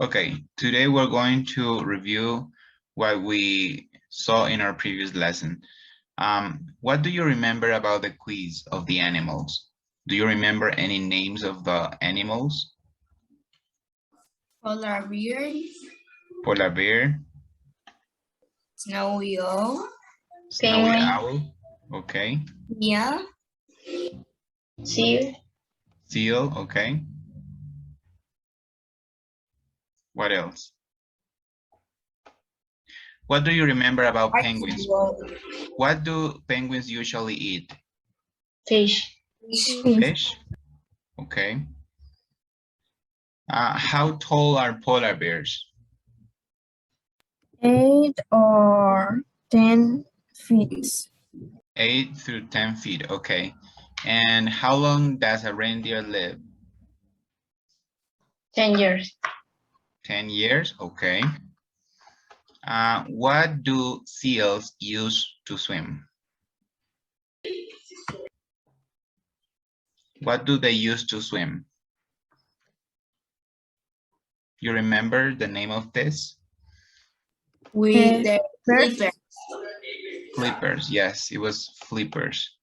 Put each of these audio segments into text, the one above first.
Okay, today we're going to review what we saw in our previous lesson. What do you remember about the quiz of the animals? Do you remember any names of the animals? Polar bear, Polar bear, snowy owl, snowy Penguin. owl, okay. yeah, Seal. Seal, okay. What else? What do you remember about penguins? What do penguins usually eat? Fish. Fish, okay. How tall are polar bears? 8 or 10 feet. 8 through 10 feet, okay. And how long does a reindeer live? 10 years. 10 years, okay. What do seals use to swim? What do they use to swim? You remember the name of this? with the flippers. Flippers, yes, it was flippers.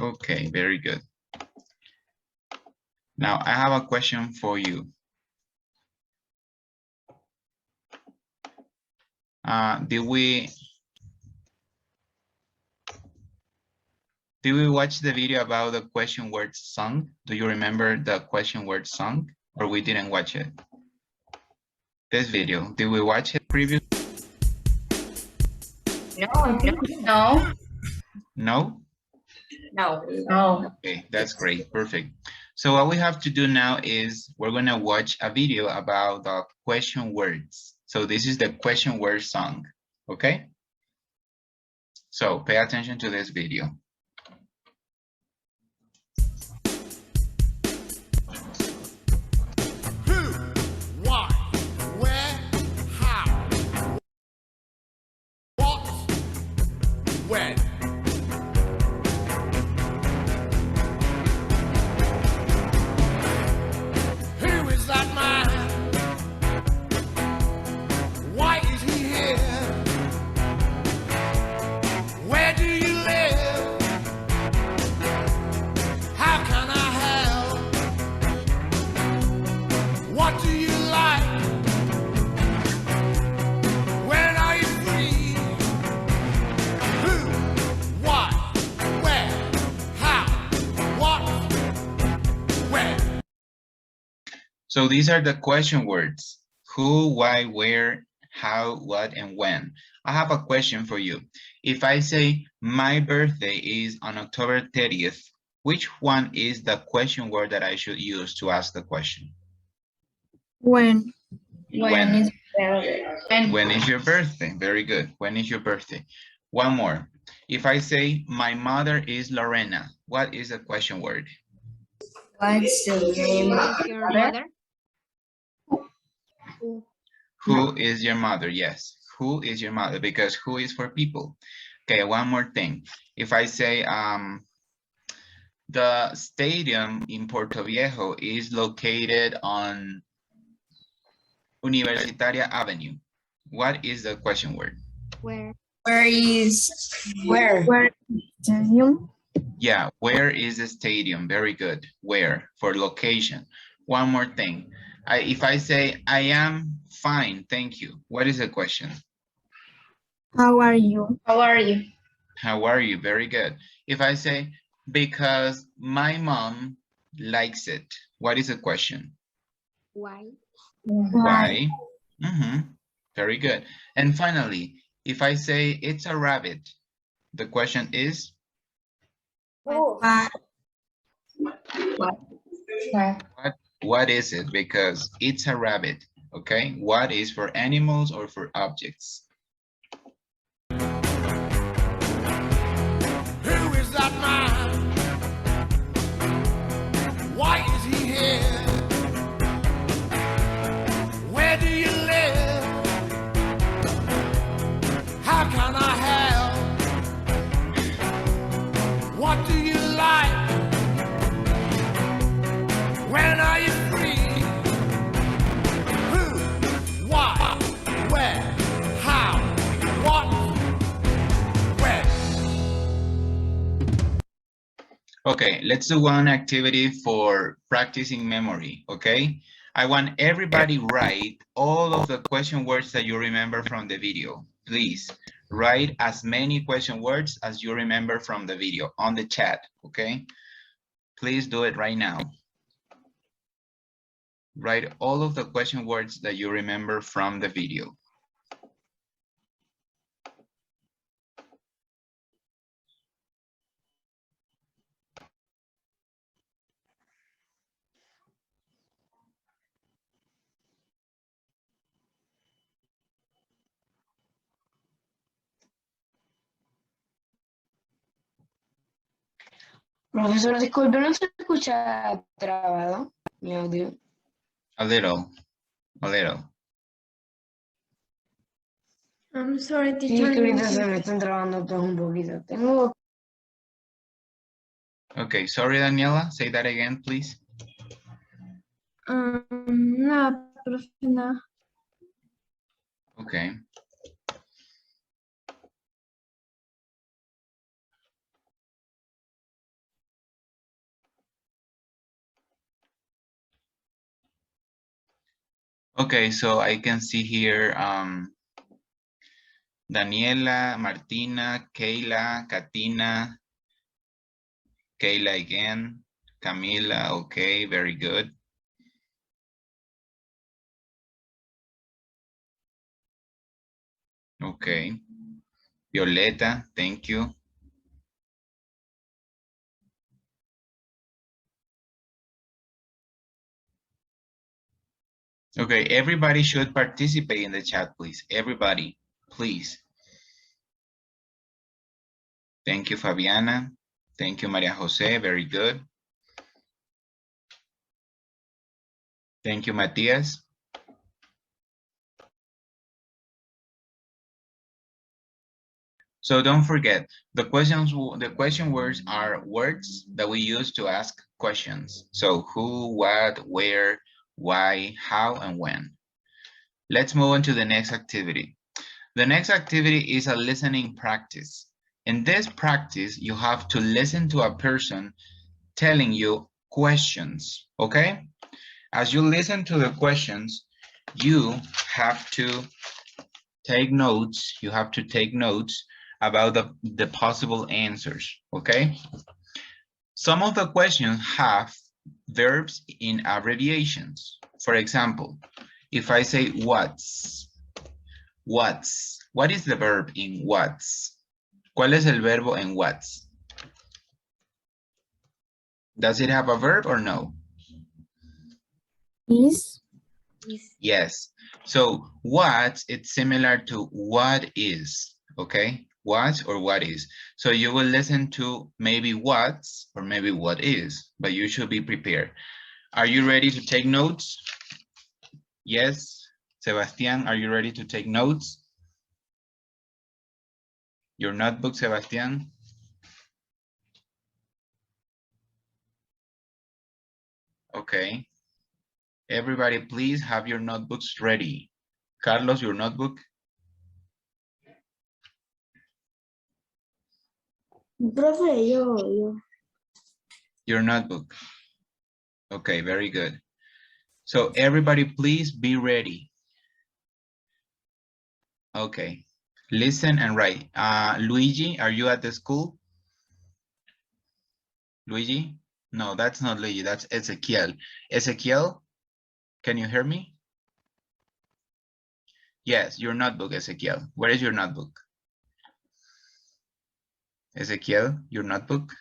Okay, very good. Now I have a question for you. Did we watch the video about the question word song? Do you remember the question word song, or we didn't watch it? This video, did we watch it previously? No. No? No. Okay, that's great, perfect. So what we have to do now is we're gonna watch a video about the question words. So this is the question word song, okay? So pay attention to this video. When? Who is that man? Why is he here? Where do you live? How can I help? What do you like? When are you free? Who, what, where, how, what, when? So these are the question words: who, why, where, how, what, and when. I have a question for you. If I say my birthday is on October 30th, which one is the question word that I should use to ask the question? When? When? Is and When is your birthday? Very good. When is your birthday? One more. If I say my mother is Lorena, what is the question word? What's the name of your mother? Who is your mother? Yes. Who is your mother? Because who is for people. Okay, one more thing. If I say the stadium in Puerto Viejo is located on Universitaria Avenue, what is the question word? Where? Where? Stadium? Yeah, where is the stadium? Very good. Where? For location. One more thing. If I say I am fine, thank you. What is the question? How are you? how are you? How are you? Very good. If I say because my mom likes it, what is the question? Why? Why? Very good. And finally, if I say it's a rabbit, the question is Why? what is it? Because it's a rabbit. Okay. What is for animals or for objects? Who is that man? Why is he here? Where do you live? How can I help? What do you like? Okay, let's do one activity for practicing memory, okay? I want everybody write all of the question words that you remember from the video. Please write as many question words as you remember from the video on the chat, okay? Please do it right now. Write all of the question words that you remember from the video. Profesor, disculpe, ¿no se escucha trabado mi audio? A little, a little. I'm sorry, Sí, teacher. es que ahorita se me están trabando todos un poquito. Tengo Okay, sorry, Daniela, say that again, please. Nada, profe, nada. Okay. Okay, so I can see here Daniela, Martina, Kayla, Katina, Kayla again, Camila, okay, very good. Okay, Violeta, thank you. Okay, everybody should participate in the chat, please. Everybody, please. Thank you, Fabiana. Thank you, Maria Jose, very good. Thank you, Matias. So don't forget, the question words are words that we use to ask questions. So who, what, where, why, how, and when. Let's move on to the next activity. The next activity is a listening practice. In this practice, you have to listen to a person telling you questions, okay? As you listen to the questions, you have to take notes. You have to take notes about the possible answers, okay? Some of the questions have verbs in abbreviations. For example, if I say what's, what is the verb in what's? ¿Cuál es el verbo en what's? Does it have a verb or no? Is. Yes. So what, it's similar to what is, okay? What or what is. So you will listen to maybe what's or maybe what is, but you should be prepared. Are you ready to take notes? Yes. Sebastian, are you ready to take notes? Your notebook, Sebastian? Okay. Everybody, please have your notebooks ready. Carlos, your notebook? Profe, yo. Your notebook. Okay, very good. So everybody, please be ready. Okay. Listen and write. Luigi, are you at the school? Luigi? No, that's not Luigi, that's Ezequiel. Ezequiel, can you hear me? Yes, your notebook, Ezequiel. Where is your notebook? Ezequiel, your notebook?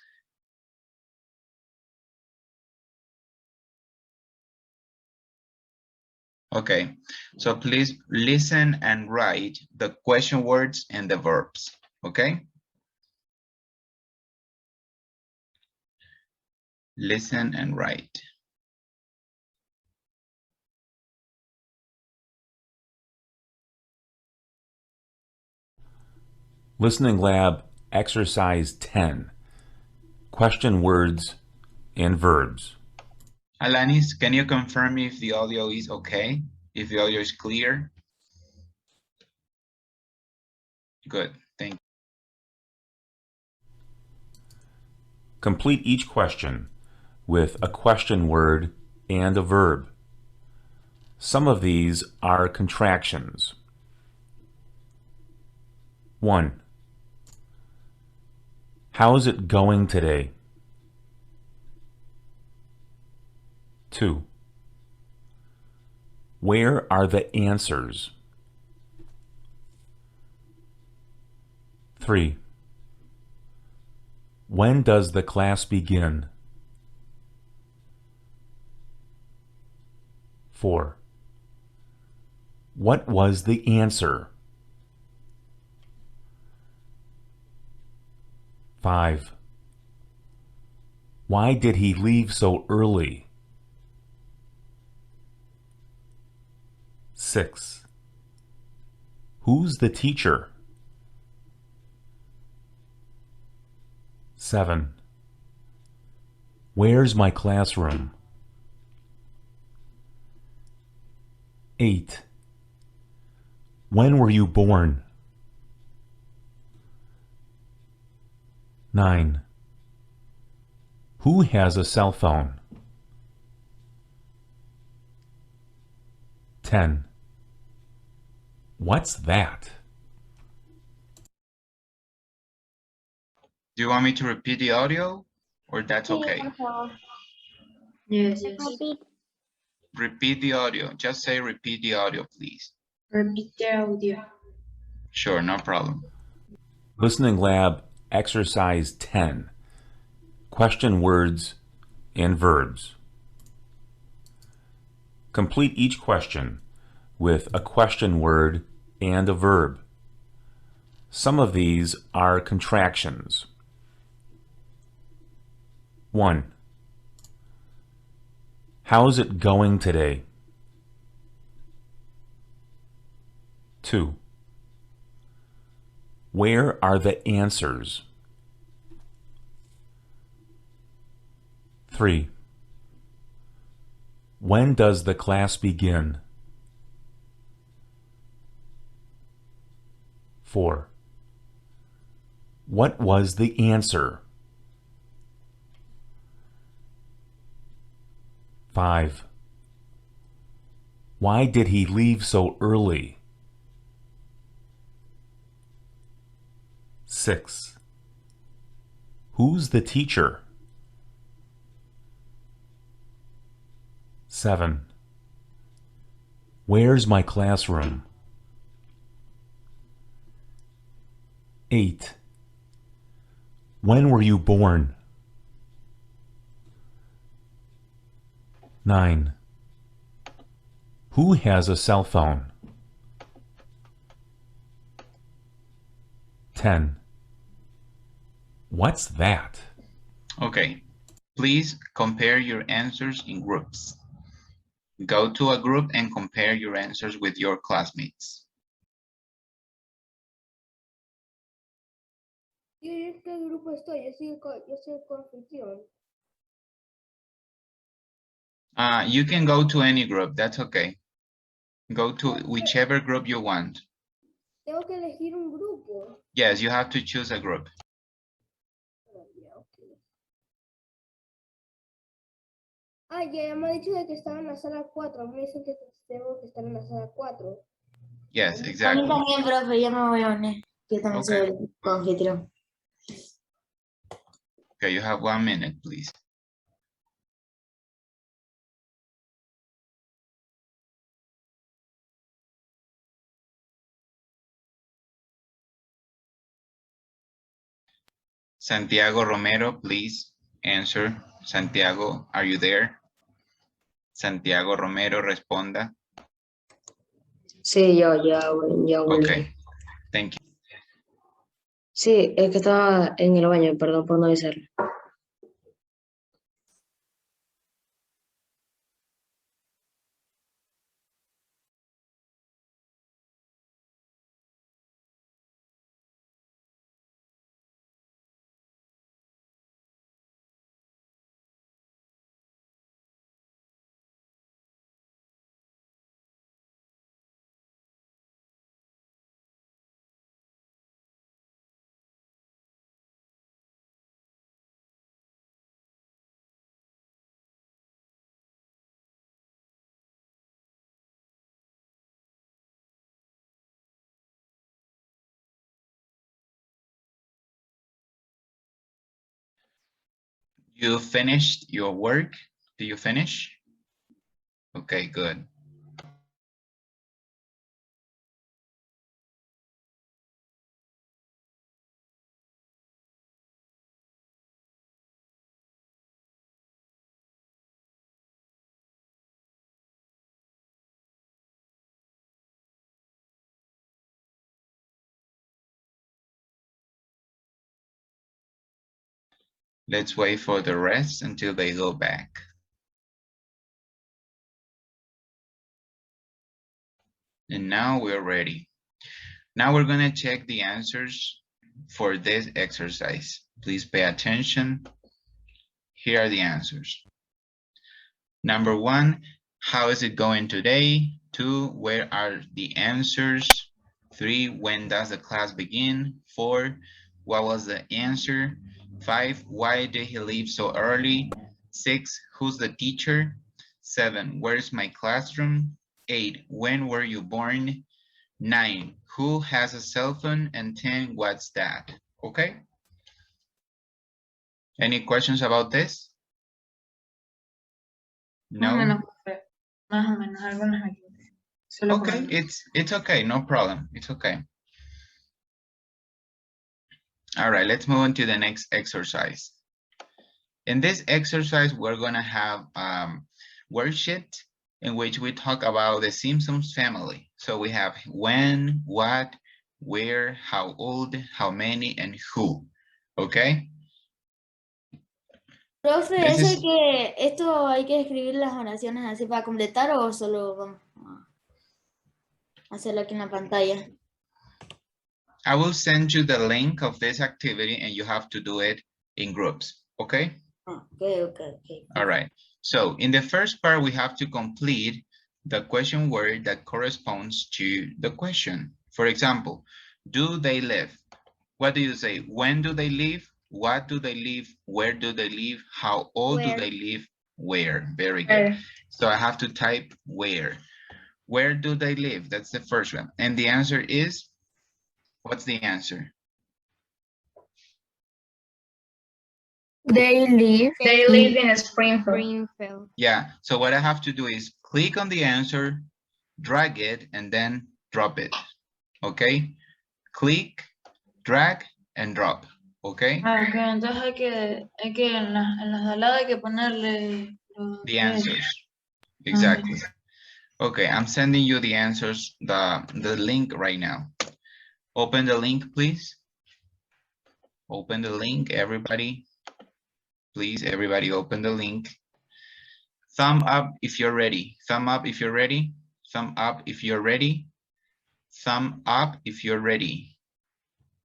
Okay, so please listen and write the question words and the verbs, okay? Listen and write. Listening Lab, Exercise 10. Question words and verbs. Alanis, can you confirm if the audio is okay? If the audio is clear? Good, thank you. Complete each question with a question word and a verb. Some of these are contractions. 1. How's it going today? 2. Where are the answers? 3. When does the class begin? 4. What was the answer? 5. Why did he leave so early? 6. Who's the teacher? 7. Where's my classroom? 8. When were you born? 9. Who has a cell phone? 10. What's that? Do you want me to repeat the audio or that's okay? Yes. Repeat the audio. Just say repeat the audio, please. Repeat the audio. Sure, no problem. Listening Lab Exercise 10. Question words and verbs. Complete each question with a question word and a verb. Some of these are contractions. 1. How's it going today? 2. Where are the answers? 3. When does the class begin? 4. What was the answer? 5. Why did he leave so early? 6. Who's the teacher? 7. Where's my classroom? 8. When were you born? 9. Who has a cell phone? 10. What's that? Okay. Please compare your answers in groups. Go to a group and compare your answers with your classmates. ¿Y en qué grupo estoy? Yo soy el coanfitrión. You can go to any group, that's okay. Go to whichever group you want. Tengo que elegir un grupo. Yes, you have to choose a group. Ah, ya me ha dicho de que estaba en la sala 4. Me dicen que tengo que estar en la sala 4. Yes, A mí exactly. también, profe, yo me voy a unir. Yo también soy Okay. el confitrión. Okay, you have 1 minute, please. Santiago Romero, please answer. Santiago, are you there? Santiago Romero, responda. Sí, ya volví. Okay, thank you. Sí, es que estaba en el baño, perdón por no avisarle. You finished your work? Do you finish? Okay, good. Let's wait for the rest until they go back. And now we're ready. Now we're gonna check the answers for this exercise. Please pay attention. Here are the answers. Number 1, how is it going today? 2, where are the answers? 3, when does the class begin? 4, what was the answer? 5, why did he leave so early? 6, who's the teacher? 7, where's my classroom? 8, when were you born? 9, who has a cell phone? And 10, what's that? Okay? Any questions about this? Más o No? menos, profe. Más o menos, algunas aquí. Solo Okay, como- it's okay, no problem. It's okay. All right, let's move on to the next exercise. In this exercise, we're gonna have worksheet in which we talk about the Simpsons family. So we have when, what, where, how old, how many, and who. Okay? Profe, This ¿eso is- hay que, esto hay que escribir las oraciones así para completar o solo vamos a hacerlo aquí en la pantalla? I will send you the link of this activity and you have to do it in groups, okay? Okay. All right. So in the first part, we have to complete the question word that corresponds to the question. For example, do they live? What do you say? When do they live? What do they live? Where do they live? How old do Where. they live? Where? Very good. So I have to type where. Where do they live? That's the first one. And the answer is, what's the answer? They live in Springfield. Springfield. Yeah, so what I have to do is click on the answer, drag it, and then drop it, okay? Click, drag, and drop, okay? Ok, entonces hay que en las de al lado hay que ponerle los The answers, exactly. Okay, I'm sending you the answers, the link right now. Open the link, please. Open the link, everybody. Please, everybody open the link. Thumb up if you're ready. Thumb up if you're ready. Thumb up if you're ready. Thumb up if you're ready.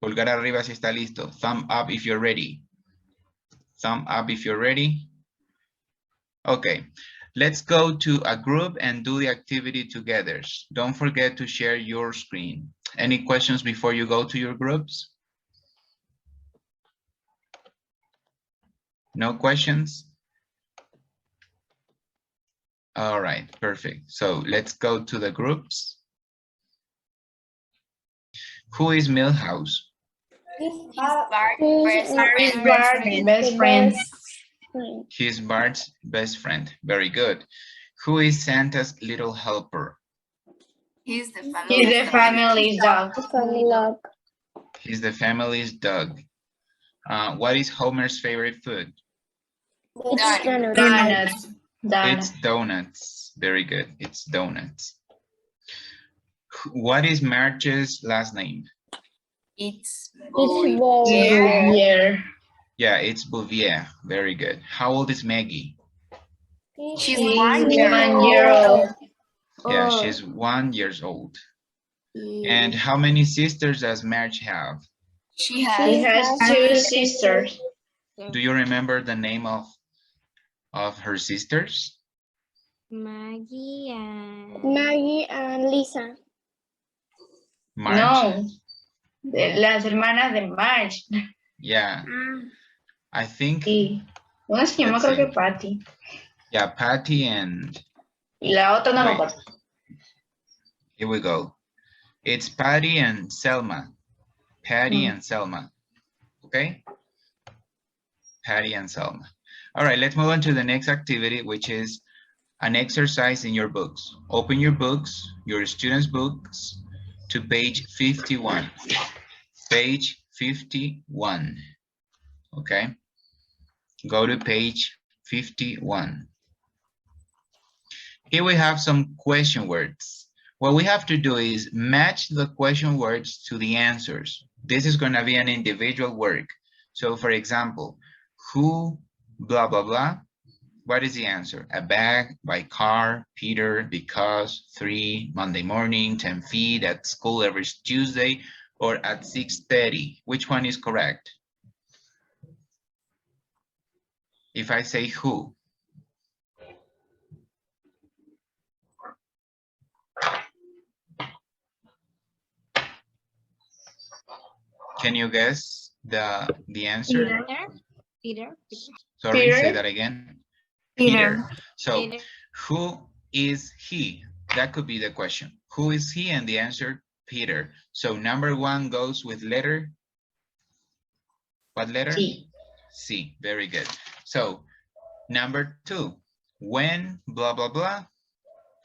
Pulgar arriba si está listo. Thumb up if you're ready. Thumb up if you're ready. Okay, let's go to a group and do the activity together. Don't forget to share your screen. Any questions before you go to your groups? No questions? All right, perfect. So let's go to the groups. Who is Milhouse? Best friend. He's Bart's best friend. Very good. Who is Santa's little helper? He's the family's dog. Family log. He's the family's dog. What is Homer's favorite food? It's donut. Donuts. It's donuts. Very good. It's donuts. What is Marge's last name? It's Bouvier. Yeah, it's Bouvier. Very good. How old is Maggie? She's 1 year old. Yeah, Oh. she's 1 year old. And how many sisters does Marge have? He has 2 sisters. Do you remember the name of her sisters? Maggie and Lisa. Marge? No, las hermanas de Marge. Yeah, I think, Sí. Una se llama Let's creo see. que Patty. yeah, Patty and, Y la otra no me Wait. acuerdo. here we go. It's Patty and Selma. Patty and Selma, okay? Patty and Selma. All right, let's move on to the next activity, which is an exercise in your books. Open your books, your students' books, to page 51. Page 51, okay? Go to page 51. Here we have some question words. What we have to do is match the question words to the answers. This is going to be an individual work. So for example, who, blah, blah, blah. What is the answer? A bag, by car, Peter, because, 3, Monday morning, 10 feet, at school every Tuesday, or at 6:30. Which one is correct? If I say who. Can you guess the answer? Peter. Sorry, Peter. say that again. Peter. So who is he? That could be the question. Who is he? And the answer, Peter. So number 1 goes with letter. What letter? Sí. C. Very good. So number 2, when blah, blah, blah,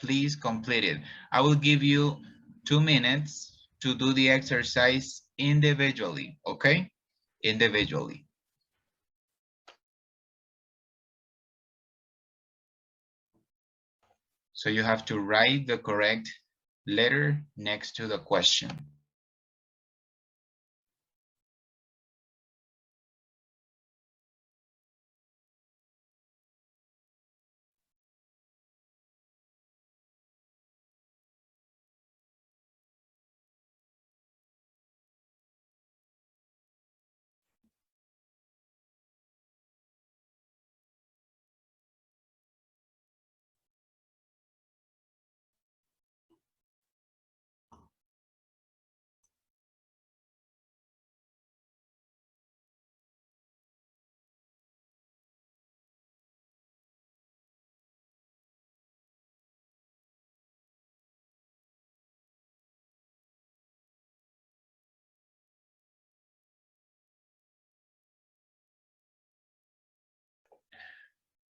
please complete it. I will give you 2 minutes to do the exercise individually, okay? Individually. So you have to write the correct letter next to the question.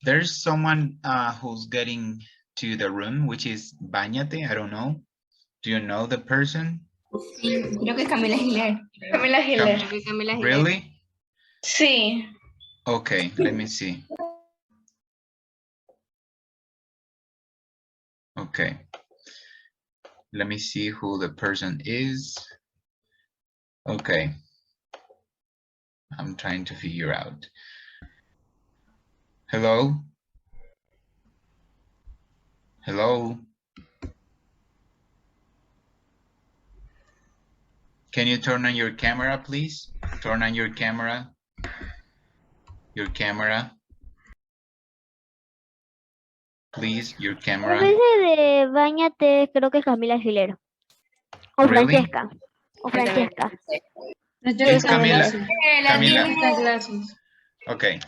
There's someone who's getting to the room, which is Bañate. I don't know. Do you know the person? Sí, creo que es Camila Giler. Camila Hiller. Really? Sí. Okay, let me see. Okay. Let me see who the person is. Okay. I'm trying to figure out. Hello? Hello? Can you turn on your camera, please? Turn on your camera. Your camera. Please, your camera. De Báñate, creo que es Camila Gilero. O Really? Francesca. O Francesca. It's Camila. Camila. Gracias. Okay.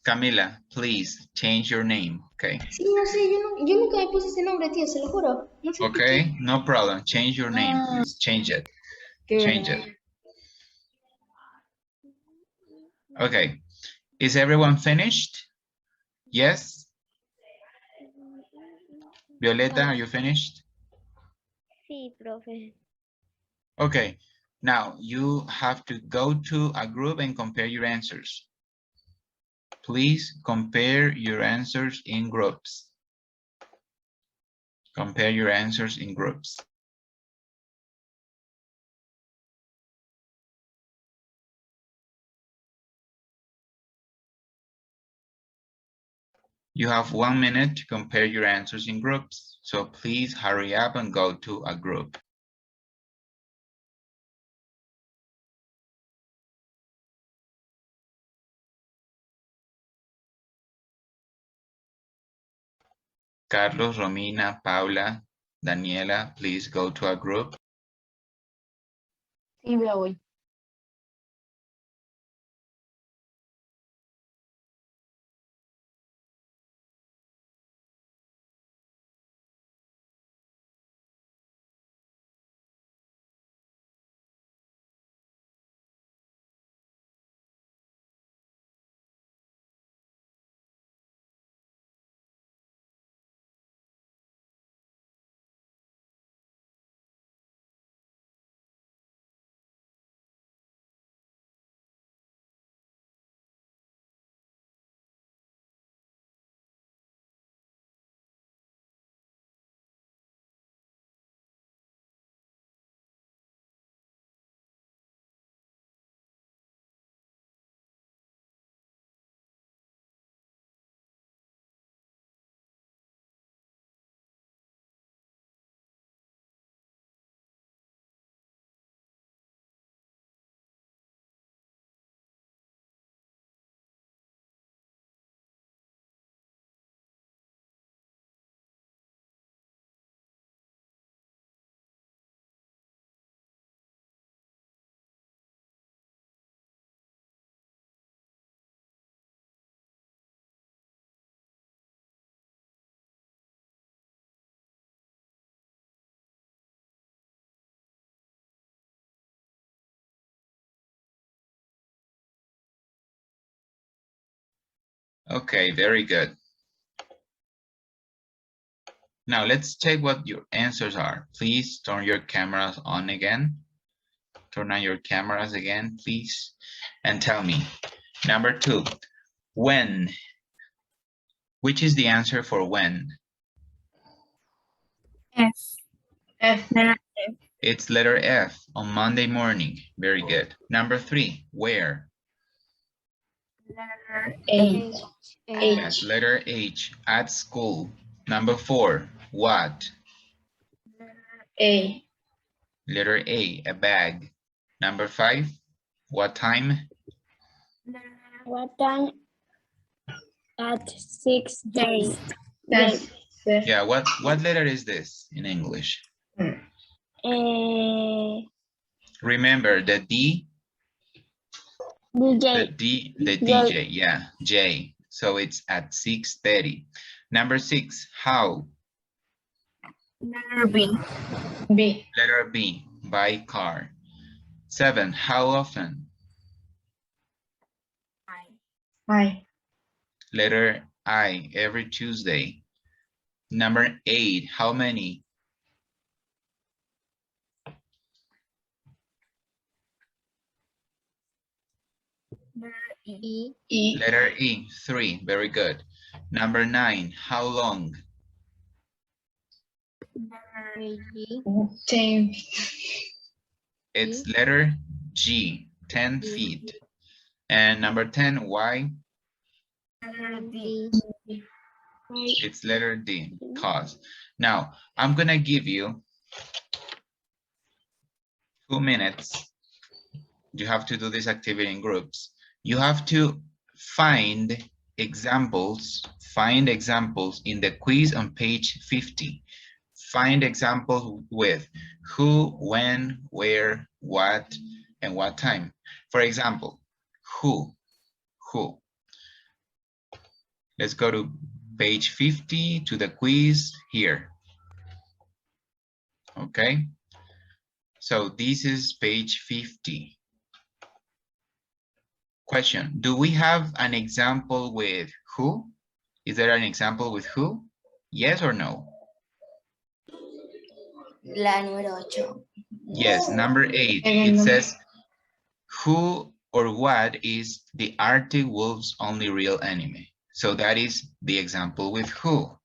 Camila, please change your name. Okay. Sí, no sé, yo nunca me puse ese nombre, tío, se lo juro. No sé por qué. Okay, no problem. Change your name, please. Change it. Change it. Okay. Is everyone finished? Yes? Violeta, are you finished? Sí, profe. Okay. Now you have to go to a group and compare your answers. Please compare your answers in groups. Compare your answers in groups. You have 1 minute to compare your answers in groups. So please hurry up and go to a group. Carlos, Romina, Paula, Daniela, please go to a group. Sí, me voy. Okay, very good. Now let's check what your answers are. Please turn your cameras on again. Turn on your cameras again, please. And tell me. Number 2, when? Which is the answer for when? F. F. It's letter F, on Monday morning. Very good. Number 3, where? H. Yes, letter H, at school. Number 4, what? A. Letter A, a bag. Number 5, what time? What time? At 6 days. That's Yeah, what letter is this in English? Remember the D, DJ. the DJ, yeah, J. So it's at 6:30. Number 6, how? Letter B. B. Letter B, by car. 7, how often? I. Letter I, every Tuesday. Number 8, how many? E. E. Letter E, 3, very good. Number 9, how long? Same. It's letter G, 10 feet. And number 10, why? It's letter D, cause. Now, I'm gonna give you 2 minutes. You have to do this activity in groups. You have to find examples in the quiz on page 50. Find examples with who, when, where, what, and what time. For example, who. Let's go to page 50 to the quiz here. Okay. So this is page 50. Question, do we have an example with who? Is there an example with who? Yes or no? La número 8. Yes, number 8. It says, who or what is the Arctic Wolf's only real enemy? So that is the example with who.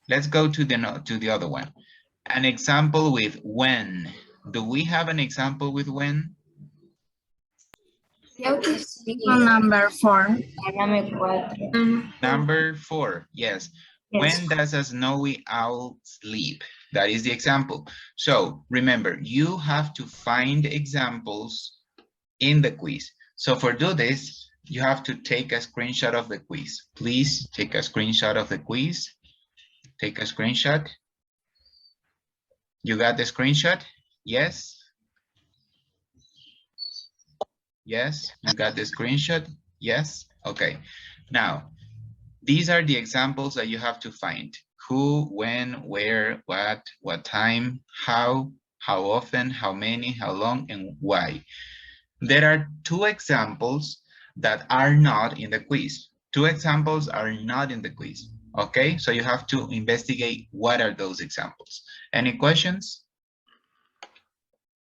Let's go to the other one. An example with when. Do we have an example with when? Number 4. Number 4, yes. When does a snowy owl sleep? That is the example. So remember, you have to find examples in the quiz. So for do this, you have to take a screenshot of the quiz. Please take a screenshot of the quiz. Take a screenshot. You got the screenshot? Yes? Yes, you got the screenshot? Yes? Okay. Now, these are the examples that you have to find. Who, when, where, what time, how often, how many, how long, and why. There are 2 examples that are not in the quiz. 2 examples are not in the quiz. Okay, so you have to investigate what are those examples. Any questions?